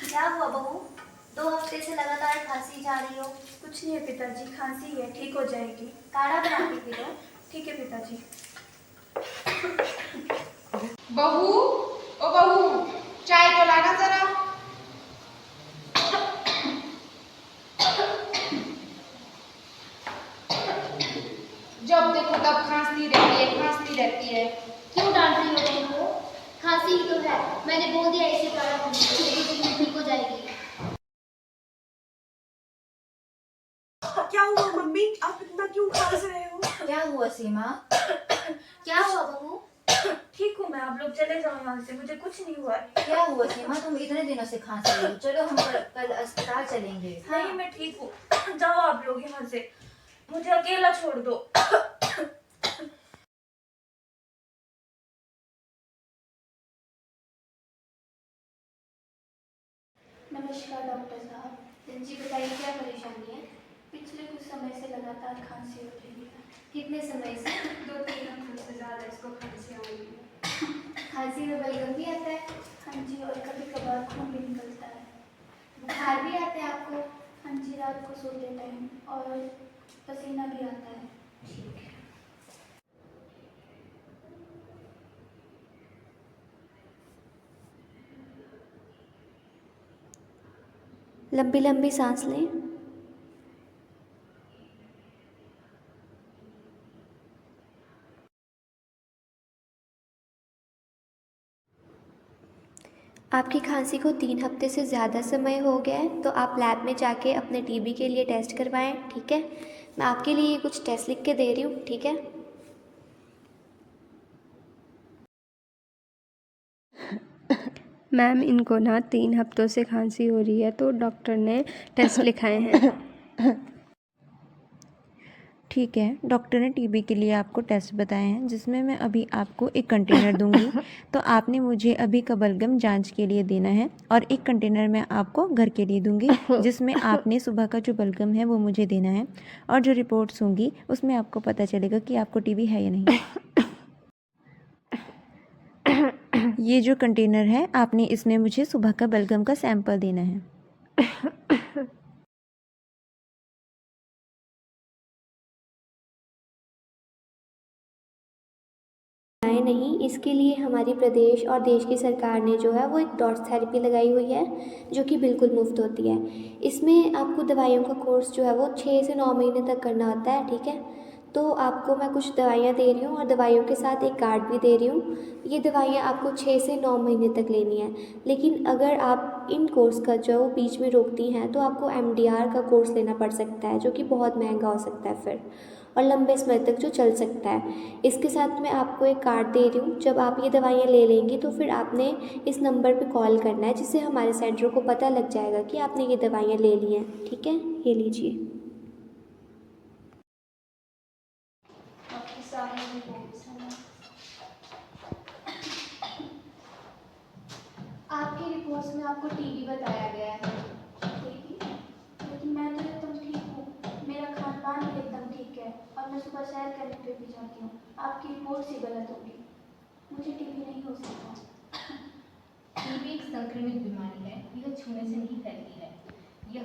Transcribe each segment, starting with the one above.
क्या हुआ बहू? 2 हफ्ते से लगातार खांसी जा रही हो। कुछ नहीं है पिताजी, खांसी है, ठीक हो जाएगी। काढ़ा बना के पी लो। ठीक है पिताजी। बहू, ओ बहू, चाय तो लाना जरा। जब देखो तब खांसती रहती है, खांसती रहती है। क्यों डांट रही हो बहू को? खांसी ही तो है, मैंने बोल दिया इसे काढ़ा पीने को, एक दिन में ठीक हो जाएगी। क्या हुआ मम्मी, आप इतना क्यों खांस रहे हो? क्या हुआ सीमा? क्या हुआ बहू? ठीक हूँ मैं, आप लोग चले जाओ यहाँ से, मुझे कुछ नहीं हुआ। क्या हुआ सीमा? तुम इतने दिनों से खांस रही हो। चलो हम कल अस्पताल चलेंगे। नहीं मैं ठीक हूँ, जाओ आप लोग यहाँ से, मुझे अकेला छोड़ दो। नमस्कार डॉक्टर साहब। जी बताइए क्या परेशानी है? पिछले कुछ समय से लगातार खांसी हो रही है। कितने समय से? 2-3 हफ्तों से ज़्यादा इसको खांसी आ रही है। खांसी में बलगम भी आता है? हाँ जी, और कभी कभार खून भी निकलता है। बुखार भी आता है आपको? हाँ जी, रात को सोते टाइम, और पसीना भी आता है। ठीक है। लंबी लंबी सांस लें। आपकी खांसी को 3 हफ्ते से ज़्यादा समय हो गया है, तो आप लैब में जाके अपने टीबी के लिए टेस्ट करवाएं, ठीक है? मैं आपके लिए कुछ टेस्ट लिख के दे रही हूँ, ठीक है? मैम, इनको ना 3 हफ्तों से खांसी हो रही है, तो डॉक्टर ने टेस्ट लिखाए हैं। ठीक है, डॉक्टर ने टीबी के लिए आपको टेस्ट बताए हैं, जिसमें मैं अभी आपको एक कंटेनर दूंगी। तो आपने मुझे अभी का बलगम जांच के लिए देना है, और एक कंटेनर मैं आपको घर के लिए दूंगी, जिसमें आपने सुबह का जो बलगम है वो मुझे देना है। और जो रिपोर्ट्स होंगी उसमें आपको पता चलेगा कि आपको टीबी है या नहीं। ये जो कंटेनर है, आपने इसमें मुझे सुबह का बलगम का सैंपल देना है। नहीं, इसके लिए हमारी प्रदेश और देश की सरकार ने जो है वो एक डॉट्स थेरेपी लगाई हुई है, जो कि बिल्कुल मुफ्त होती है। इसमें आपको दवाइयों का कोर्स जो है वो 6 से 9 महीने तक करना होता है, ठीक है? तो आपको मैं कुछ दवाइयाँ दे रही हूँ, और दवाइयों के साथ एक कार्ड भी दे रही हूँ। ये दवाइयाँ आपको 6 से 9 महीने तक लेनी है। लेकिन अगर आप इन कोर्स का जो बीच में रोकती हैं, तो आपको MDR का कोर्स लेना पड़ सकता है, जो कि बहुत महंगा हो सकता है फिर, और लंबे समय तक जो चल सकता है। इसके साथ मैं आपको एक कार्ड दे रही हूँ। जब आप ये दवाइयाँ ले लेंगी, तो फिर आपने इस नंबर पे कॉल करना है, जिससे हमारे सेंटर को पता लग जाएगा कि आपने ये दवाइयाँ ले ली हैं, ठीक है? ये लीजिए। आपकी सारी रिपोर्ट्स हैं। आपकी रिपोर्ट्स में आपको टीबी बताया गया है। लेकिन मैं तो एकदम ठीक हूँ, मेरा खान पान भी एकदम ठीक है, और मैं सुबह सैर करने पे भी जाती हूँ। आपकी रिपोर्ट्स ही गलत होगी, मुझे टीबी नहीं हो सकता। टीबी एक संक्रमित बीमारी है, यह छूने से नहीं फैलती है। यह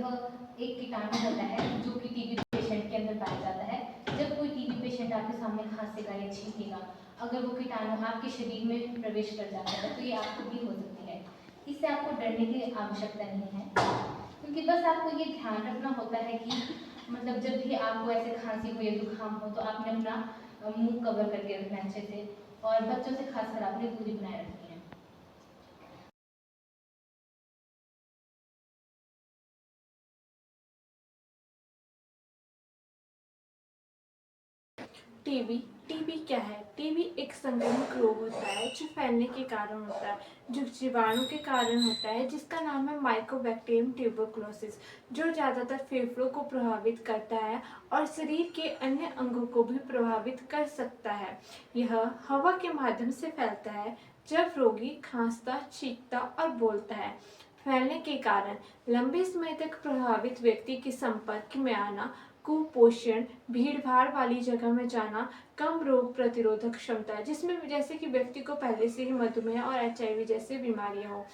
एक कीटाणु होता है जो कि टीबी पेशेंट के अंदर पाया जाता है। जब कोई टीबी पेशेंट आपके सामने खांसेगा या छींकेगा, अगर वो कीटाणु आपके शरीर में प्रवेश कर जाता है, तो ये आपको भी हो सकती है। इससे आपको डरने की आवश्यकता नहीं है, क्योंकि बस आपको ये ध्यान रखना होता है कि मतलब जब भी आपको ऐसे खांसी हो या जुकाम हो, तो आपने अपना मुंह कवर करके रखना अच्छे से, और बच्चों से खासकर आपने दूरी बनाए रखनी है। टीबी टीबी क्या है? टीबी एक संक्रामक रोग होता है, जो फैलने के कारण होता है, जो जीवाणु के कारण होता है, जिसका नाम है माइकोबैक्टीरियम ट्यूबरकुलोसिस, जो ज़्यादातर फेफड़ों को प्रभावित करता है और शरीर के अन्य अंगों को भी प्रभावित कर सकता है। यह हवा के माध्यम से फैलता है, जब रोगी खांसता, छींकता और बोलता है। फैलने के कारण लंबे समय तक प्रभावित व्यक्ति के संपर्क में आना, कुपोषण, भीड़-भाड़ वाली जगह में जाना, कम रोग प्रतिरोधक क्षमता, जिसमें जैसे कि व्यक्ति को पहले से ही मधुमेह और HIV जैसी बीमारियां हो।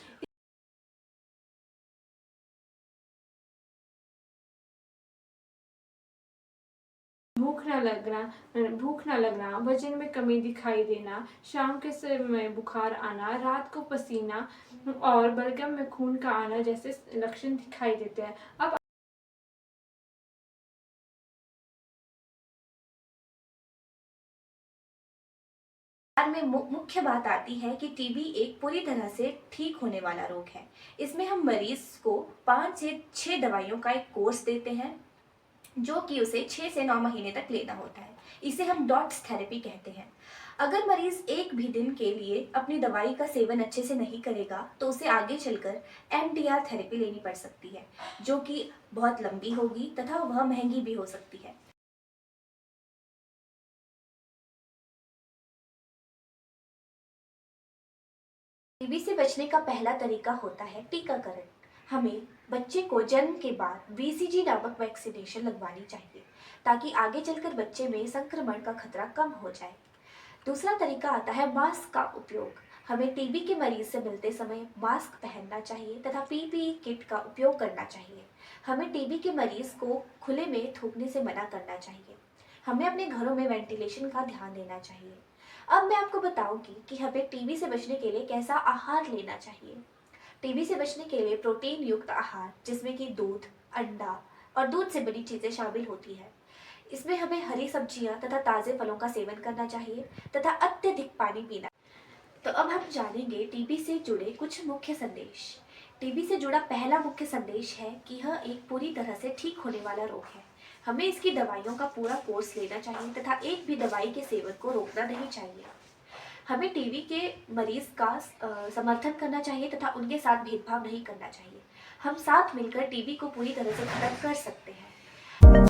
भूख ना लगना, वजन में कमी दिखाई देना, शाम के समय बुखार आना, रात को पसीना और बलगम में खून का आना जैसे लक्षण दिखाई देते हैं। अब में मुख्य बात आती है कि टीबी एक पूरी तरह से ठीक होने वाला रोग है। इसमें हम मरीज को 5 से 6 दवाइयों का एक कोर्स देते हैं जो कि उसे 6 से 9 महीने तक लेना होता है। इसे हम डॉट्स थेरेपी कहते हैं। अगर मरीज एक भी दिन के लिए अपनी दवाई का सेवन अच्छे से नहीं करेगा तो उसे आगे चलकर MDR थेरेपी लेनी पड़ सकती है, जो कि बहुत लंबी होगी तथा वह महंगी भी हो सकती है। टीबी से बचने का पहला तरीका होता है टीकाकरण। हमें बच्चे को जन्म के बाद BCG नामक वैक्सीनेशन लगवानी चाहिए ताकि आगे चलकर बच्चे में संक्रमण का खतरा कम हो जाए। दूसरा तरीका आता है मास्क का उपयोग। हमें टीबी के मरीज से मिलते समय मास्क पहनना चाहिए तथा PPE किट का उपयोग करना चाहिए। हमें टीबी के मरीज को खुले में थूकने से मना करना चाहिए। हमें अपने घरों में वेंटिलेशन का ध्यान देना चाहिए। अब मैं आपको बताऊंगी कि हमें टीबी से बचने के लिए कैसा आहार लेना चाहिए। टीबी से बचने के लिए प्रोटीन युक्त आहार जिसमें कि दूध, अंडा और दूध से बनी चीज़ें शामिल होती है। इसमें हमें हरी सब्जियां तथा ताज़े फलों का सेवन करना चाहिए तथा अत्यधिक पानी पीना। तो अब हम जानेंगे टीबी से जुड़े कुछ मुख्य संदेश। टीबी से जुड़ा पहला मुख्य संदेश है कि यह एक पूरी तरह से ठीक होने वाला रोग है। हमें इसकी दवाइयों का पूरा कोर्स लेना चाहिए तथा एक भी दवाई के सेवन को रोकना नहीं चाहिए। हमें टीबी के मरीज का समर्थन करना चाहिए तथा उनके साथ भेदभाव नहीं करना चाहिए। हम साथ मिलकर टीबी को पूरी तरह से खत्म कर सकते हैं।